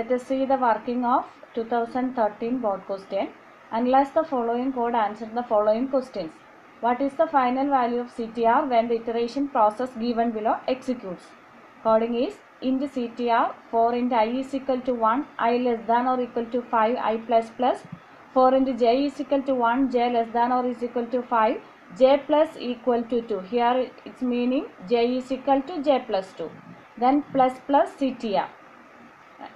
Let us see the working of 2013 board question. Analyze the following code, answer the following questions. What is the final value of CTR when the iteration process given below executes? Coding is int CTR for int I is equal to 1, I less than or equal to 5, I plus plus. For int j is equal to 1, j less than or is equal to 5, j plus equal to 2. Here it's meaning j is equal to j plus 2. Then plus plus CTR.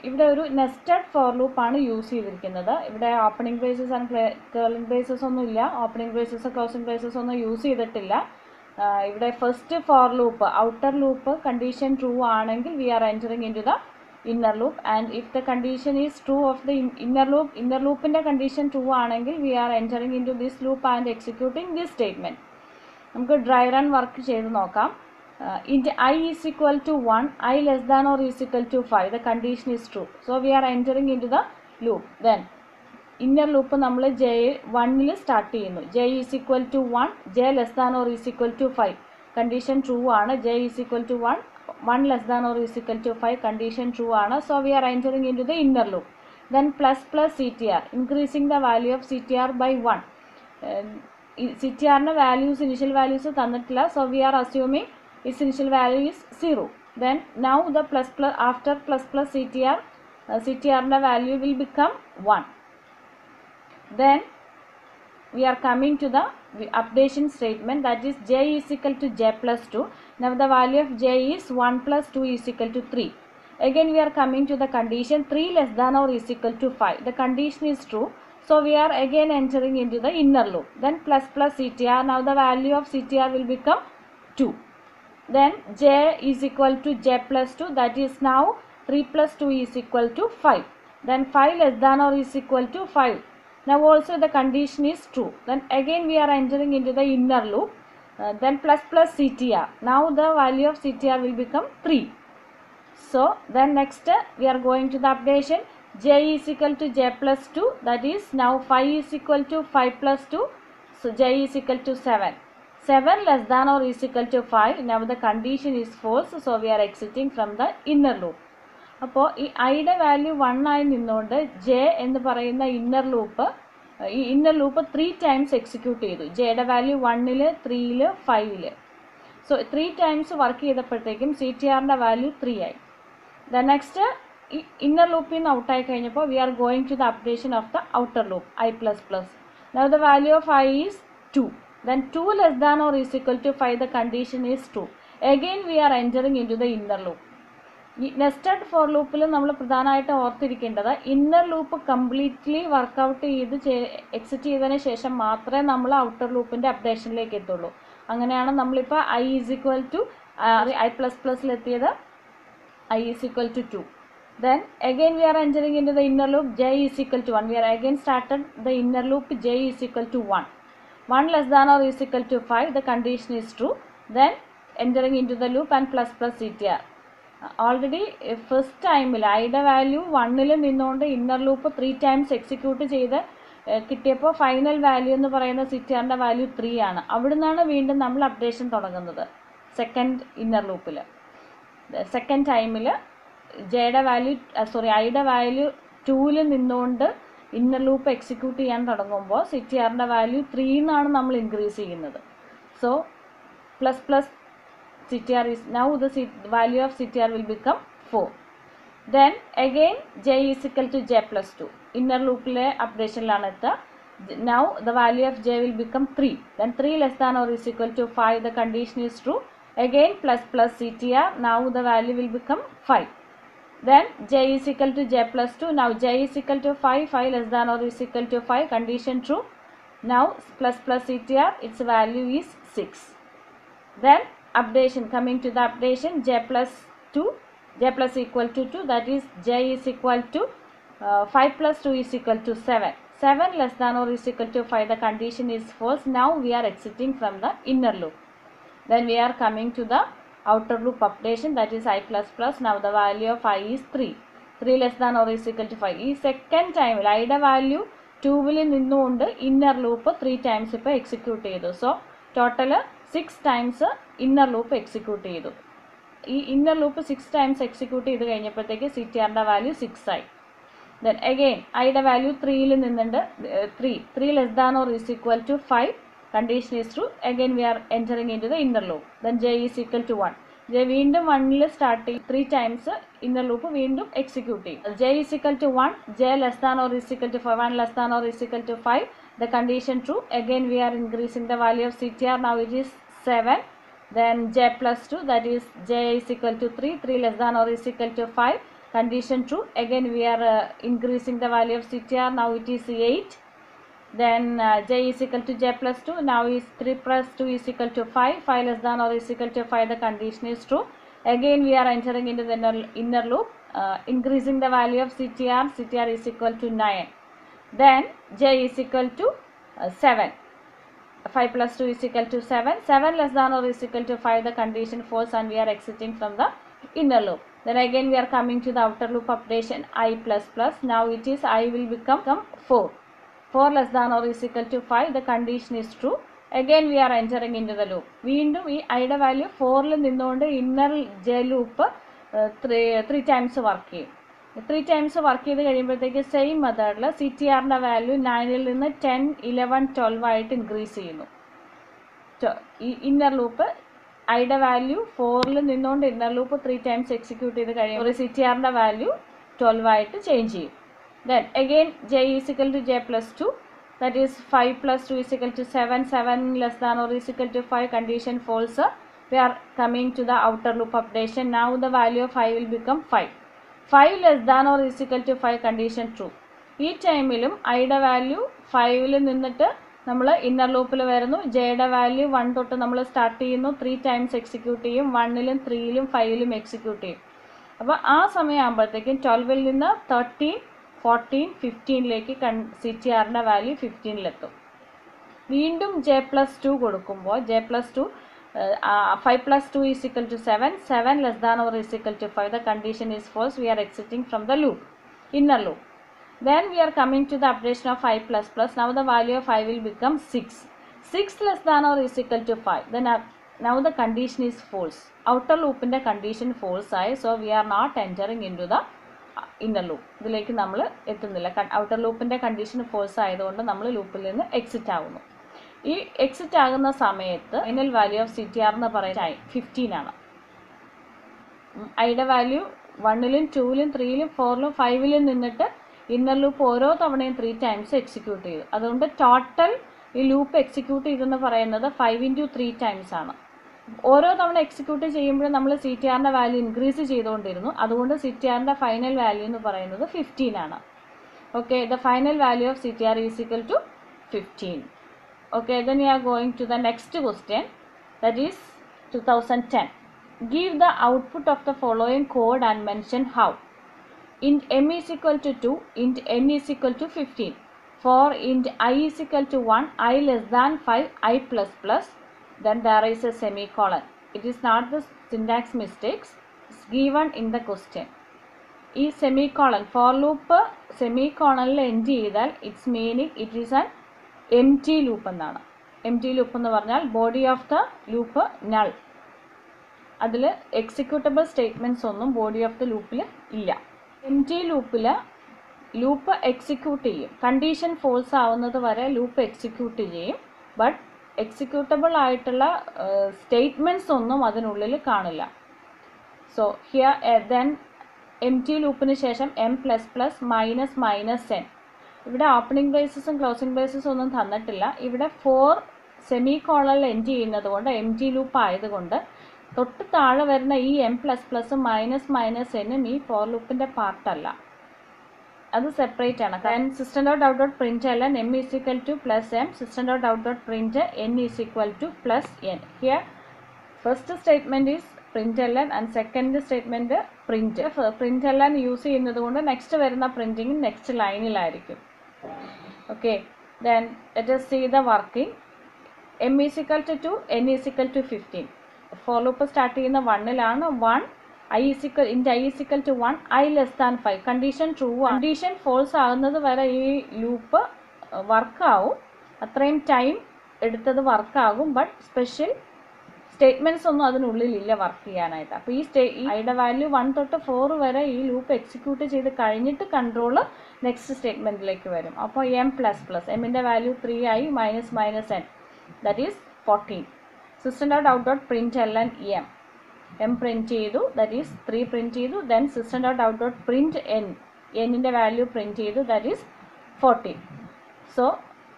ഇവിടെ ഒരു nested four ലൂപ്പാണ് use ചെയ്തിരിക്കുന്നത്. ഇവിടെ opening braces and curling braces ഒന്നുമില്ല. Opening braces closing braces ഒന്നും use ചെയ്തിട്ടില്ല. ഇവിടെ first for loop outer loop condition true ആണെങ്കിൽ we are entering into the inner loop. And if the condition is true of the inner ലൂപ്പിൻ്റെ condition true ആണെങ്കിൽ we are entering into this loop and executing this statement. നമുക്ക് dry run work ചെയ്ത് നോക്കാം. Int I is equal to 1, I less than or is equal to 5. The condition is true. So we are entering into the loop. Then inner loop നമ്മൾ j 1ൽ start ചെയ്യുന്നു. j is equal to 1, j less than or is equal to 5. Condition true ആണ്. j is equal to 1, 1 less than or is equal to 5. Condition true ആണ്. So we are entering into the inner loop. Then plus plus CTR, increasing the value of CTR by 1. CTR ന്റെ values, initial values തന്നിട്ടില്ല. So we are assuming its initial value is 0. Then now the plus plus after plus plus CTR, CTR the value will become 1. Then we are coming to the updation statement, that is j is equal to j plus 2. Now the value of j is 1 plus 2 is equal to 3. Again we are coming to the condition 3 less than or is equal to 5. The condition is true. So we are again entering into the inner loop. Then plus plus CTR. Now the value of CTR will become 2. Then j is equal to j plus 2, that is now 3 plus 2 is equal to 5. Then 5 less than or is equal to 5. Now also the condition is true. Then again we are entering into the inner loop. Then plus plus CTR. Now the value of CTR will become 3. So then next we are going to the updation. J is equal to j plus 2, that is now 5 is equal to 5 plus 2. So j is equal to 7. 7 less than or is equal to 5. Now the condition is false. So we are exiting from the inner loop. അപ്പോൾ ഈ ഐയുടെ value 1 ആയി നിന്നുകൊണ്ട് J എന്ന് പറയുന്ന inner loop 3 times execute ചെയ്തു. ജെയുടെ value 1ൽ 3ൽ 5ൽ. സോ 3 ടൈംസ് വർക്ക് ചെയ്തപ്പോഴത്തേക്കും സി ടി ആറിൻ്റെ വാല്യൂ 3 ആയി. ദ നെക്സ്റ്റ് ഈ ഇന്നർ ലൂപ്പിൽ നിന്ന് ഔട്ടായി കഴിഞ്ഞപ്പോൾ we are going to the updation of the outer loop i plus plus. Now the value of i is 2. Then 2 less than or is equal to 5, the condition is true. Again we are entering into the inner loop. Nested four ലൂപ്പിൽ നമ്മൾ പ്രധാനമായിട്ട് ഓർത്തിരിക്കേണ്ടത് inner loop completely workout ചെയ്ത് exit ചെയ്തതിന് ശേഷം മാത്രമേ നമ്മൾ outer ലൂപ്പിൻ്റെ അപ്ഡേഷനിലേക്ക് എത്തുള്ളൂ. അങ്ങനെയാണ് നമ്മളിപ്പോൾ I is equal to I plus പ്ലസിലെത്തിയത്. I is equal to 2. Then again we are entering into the inner loop. J is equal to 1. We are again started the inner loop. J is equal to 1. 1 less than or is equal to 5. The condition is true. Then entering into the loop and plus plus CTR. Already first time ഐയുടെ value 1ൽ നിന്നുകൊണ്ട് inner loop 3 times execute ചെയ്ത് കിട്ടിയപ്പോൾ final value എന്ന് പറയുന്ന CTRൻ്റെ value 3 ആണ്. അവിടെ നിന്നാണ് വീണ്ടും നമ്മൾ അപ്ഡേഷൻ തുടങ്ങുന്നത്. സെക്കൻഡ് ഇന്നർ ലൂപ്പിൽ സെക്കൻഡ് ടൈമിൽ ജെയുടെ വാല്യൂ ഐയുടെ വാല്യൂ 2ൽ നിന്നുകൊണ്ട് ഇന്നർ ലൂപ്പ് എക്സിക്യൂട്ട് ചെയ്യാൻ തുടങ്ങുമ്പോൾ സി ടി ആറിൻ്റെ വാല്യൂ 3 എന്നാണ് നമ്മൾ ഇൻക്രീസ് ചെയ്യുന്നത്. So plus plus C T R is now the value of C T R will become 4. Then again J is equal to J plus 2. Inner ലൂപ്പിലെ അപ്ഡേഷനിലാണ് എത്തുക. Now the value of J will become 3. Then 3 less than or is equal to 5. The condition is true. Again plus plus C T R. Now the value will become 5. Then j is equal to j plus 2. Now j is equal to 5. 5 less than or is equal to 5. Condition true. Now plus plus CTR, its value is 6. Then updation, coming to the updation, j plus 2, j plus equal to 2, that is j is equal to 5 plus 2 is equal to 7. 7 less than or is equal to 5. The condition is false. Now we are exiting from the inner loop. Then we are coming to the outer loop updation, that is I plus plus. Now the value of I is 3. 3 less than or is equal to 5. ഈ second ടൈമിൽ ഐയുടെ value 2ൽ നിന്നുകൊണ്ട് inner loop 3 times ഇപ്പോൾ execute ചെയ്തു. So total 6 times inner loop execute ചെയ്തു. ഈ inner loop 6 times execute ചെയ്ത് കഴിഞ്ഞപ്പോഴത്തേക്ക് സി ടി ആറിൻ്റെ വാല്യൂ 6 ആയി. Then again ഐയുടെ വാല്യൂ 3യിൽ നിന്നുണ്ട് 3 less than or is equal to 5, condition is true. Again we are entering into the inner loop. Then j is equal to 1. j വീണ്ടും 1ൽ start ചെയ്യും 3 times inner loop വീണ്ടും execute ചെയ്യും. j is equal to 1, j less than or is equal to 5, 1 less than or is equal to 5, the condition true. Again we are increasing the value of CTR, now it is 7. Then j plus 2, that is j is equal to 3, 3 less than or is equal to 5, condition true. Again we are increasing the value of CTR, now it is 8. Then j is equal to j plus 2, now is 3 plus 2 is equal to 5, 5 less than or is equal to 5, the condition is true. Again we are entering into the inner loop, increasing the value of CTR, CTR is equal to 9. Then j is equal to 7, 5 plus 2 is equal to 7, 7 less than or is equal to 5, the condition false and we are exiting from the inner loop. Then again we are coming to the outer loop updation, I plus plus, now it is I will become 4, 4 less than or is equal to 5, the condition is true. Again we are entering into the loop. വീണ്ടും ഈ ഐയുടെ value 4ൽ നിന്നുകൊണ്ട് inner J loop 3 times work ചെയ്യും. 3 times work ചെയ്ത് കഴിയുമ്പോഴത്തേക്ക് same മെത്തേഡിൽ C T ആറിൻ്റെ value 9ൽ നിന്ന് 10, 11, 12 ആയിട്ട് ഇൻക്രീസ് ചെയ്യുന്നു. ഈ ഇന്നർ ലൂപ്പ് ഐയുടെ വാല്യൂ 4ൽ നിന്നുകൊണ്ട് ഇന്നർ ലൂപ്പ് 3 ടൈംസ് എക്സിക്യൂട്ട് ചെയ്ത് കഴിയുമ്പോൾ സി ടി ആറിൻ്റെ വാല്യൂ 12 ആയിട്ട് ചേഞ്ച് ചെയ്യും. Then again j is equal to j plus 2, that is 5 plus 2 is equal to 7, 7 less than or is equal to 5, condition false. We are coming to the outer loop updation, now the value of I will become 5, 5 less than or is equal to 5, condition true. ഈ ടൈമിലും ഐയുടെ value 5ൽ നിന്നിട്ട് നമ്മൾ inner ലൂപ്പിൽ വരുന്നു, ജെയുടെ value 1 തൊട്ട് നമ്മൾ സ്റ്റാർട്ട് ചെയ്യുന്നു, 3 ടൈംസ് എക്സിക്യൂട്ട് ചെയ്യും, 1ലും 3ലും 5ലും എക്സിക്യൂട്ട് ചെയ്യും. അപ്പോൾ ആ സമയമാകുമ്പോഴത്തേക്കും 12ൽ നിന്ന് 13, 14, 15ലേക്ക് സി ടി ആറിൻ്റെ വാല്യൂ 15ലെത്തും. വീണ്ടും ജെ പ്ലസ് 2 കൊടുക്കുമ്പോൾ J plus 2 5 plus 2 is equal to 7, 7 less than or is equal to 5, the condition is false, we are exiting from the loop, inner loop. Then we are coming to the updation of 5 plus plus, now the value of 5 will become 6, 6 less than or is equal to 5, then now the condition is false, outer loop in the condition false ആയി, so we are not entering into the inner loop. ഇതിലേക്ക് നമ്മൾ എത്തുന്നില്ല, outer ലൂപ്പിൻ്റെ condition false ആയതുകൊണ്ട് നമ്മൾ ലൂപ്പിൽ നിന്ന് exit ആകുന്നു. ഈ എക്സിറ്റ് ആകുന്ന സമയത്ത് final value of C T R എന്ന് പറയുന്നത് 15 ആണ്. ഐയുടെ വാല്യൂ 1ലും 2ലും 3ലും 4ലും 5ലും നിന്നിട്ട് ഇന്നർ ലൂപ്പ് ഓരോ തവണയും 3 ടൈംസ് എക്സിക്യൂട്ട് ചെയ്തു. അതുകൊണ്ട് ടോട്ടൽ ഈ ലൂപ്പ് എക്സിക്യൂട്ട് ചെയ്തെന്ന് പറയുന്നത് 5 × 3 ടൈംസ് ആണ്. ഓരോ തവണ എക്സിക്യൂട്ട് ചെയ്യുമ്പോഴും നമ്മൾ സി ടി ആറിൻ്റെ വാല്യൂ ഇൻക്രീസ് ചെയ്തുകൊണ്ടിരുന്നു. അതുകൊണ്ട് സി ടി ആറിൻ്റെ ഫൈനൽ വാല്യൂ എന്ന് പറയുന്നത് 15 ആണ്. Okay, the final value of C T R is equal to 15. Okay, then we are going to the next question, that is 2010. Give the output of the following code and mention how. Int m is equal to 2, int n is equal to 15. For int I is equal to 1, I less than 5, I plus plus, then there is a semicolon. It is not the syntax mistakes, it's given in the question. ഈ semicolon for loop സെമിക്കോളനിൽ end ചെയ്താൽ it's meaning it is an M T loop എന്നാണ്. M T loop എന്ന് പറഞ്ഞാൽ body of the loop null, അതിൽ executable statements ഒന്നും body of the ലൂപ്പിൽ ഇല്ല. M T ലൂപ്പിൽ ലൂപ്പ് എക്സിക്യൂട്ട് ചെയ്യും, കണ്ടീഷൻ ഫോൾസ് ആവുന്നത് വരെ ലൂപ്പ് എക്സിക്യൂട്ട് ചെയ്യും, ബട്ട് എക്സിക്യൂട്ടബിൾ ആയിട്ടുള്ള സ്റ്റേറ്റ്മെൻറ്റ്സ് ഒന്നും അതിനുള്ളിൽ കാണില്ല. So here then M T ലൂപ്പിന് ശേഷം M plus plus minus minus N, ഇവിടെ ഓപ്പണിംഗ് ബ്രേസസും ക്ലോസിംഗ് ബ്രേസസും ഒന്നും തന്നിട്ടില്ല. ഇവിടെ 4 സെമി കോളനിൽ എൻഡ് ചെയ്യുന്നത് കൊണ്ട് എം ടി ലൂപ്പ് ആയതുകൊണ്ട് തൊട്ട് താഴെ വരുന്ന ഈ എം പ്ലസ് പ്ലസും മൈനസ് മൈനസ് എന്നും ഈ ഫോർ ലൂപ്പിൻ്റെ പാർട്ടല്ല, അത് സെപ്പറേറ്റ് ആണ്. കാരണം system dot out dot print അല്ല M is equal to plus M, system dot out dot print N is equal to plus N. Here first statement is println and second statement print. println use ചെയ്യുന്നത് കൊണ്ട് next വരുന്ന printing next ലൈനിലായിരിക്കും. Okay, then let us see the working. m is equal to 2, n is equal to 15. For loop start ചെയ്യുന്ന 1ലാണ്. 1 i is equal to 1, i less than 5, condition true ആണ്. Condition false ആകുന്നത് വരെ ഈ loop വർക്കാവും, അത്രയും time എടുത്തത് വർക്കാകും, but special statements ഒന്നും അതിനുള്ളിലില്ല work ചെയ്യാനായിട്ട്. അപ്പോൾ ഈ ഐയുടെ വാല്യൂ 1 തൊട്ട് 4 വരെ ഈ ലൂപ്പ് എക്സിക്യൂട്ട് ചെയ്ത് കഴിഞ്ഞിട്ട് കൺട്രോൾ നെക്സ്റ്റ് സ്റ്റേറ്റ്മെൻറ്റിലേക്ക് വരും. അപ്പോൾ എം പ്ലസ് പ്ലസ് എമ്മിൻ്റെ വാല്യൂ 3 ആയി minus n that is 14. System dot out dot print ln M print ചെയ്തു, ദാറ്റ് ഈസ് 3 പ്രിൻറ്റ് ചെയ്തു. Then system dot out dot print എന്നിൻ്റെ വാല്യൂ പ്രിൻറ്റ് ചെയ്തു, that is 14. So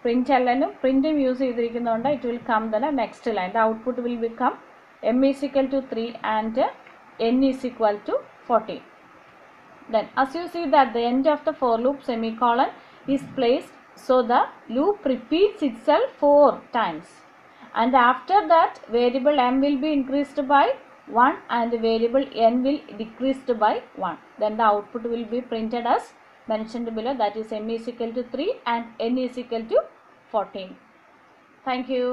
print lnum printum use ചെയ്തിരിക്കുന്നതുകൊണ്ട് it will come the next line. The output will become m is equal to 3 and n is equal to 14. Then as you see that the end of the for loop semicolon is placed, so the loop repeats itself 4 times, and after that variable m will be increased by 1 and variable n will decreased by 1. Then the output will be printed as mentioned below, that is m is equal to 3 and n is equal to 14. Thank you.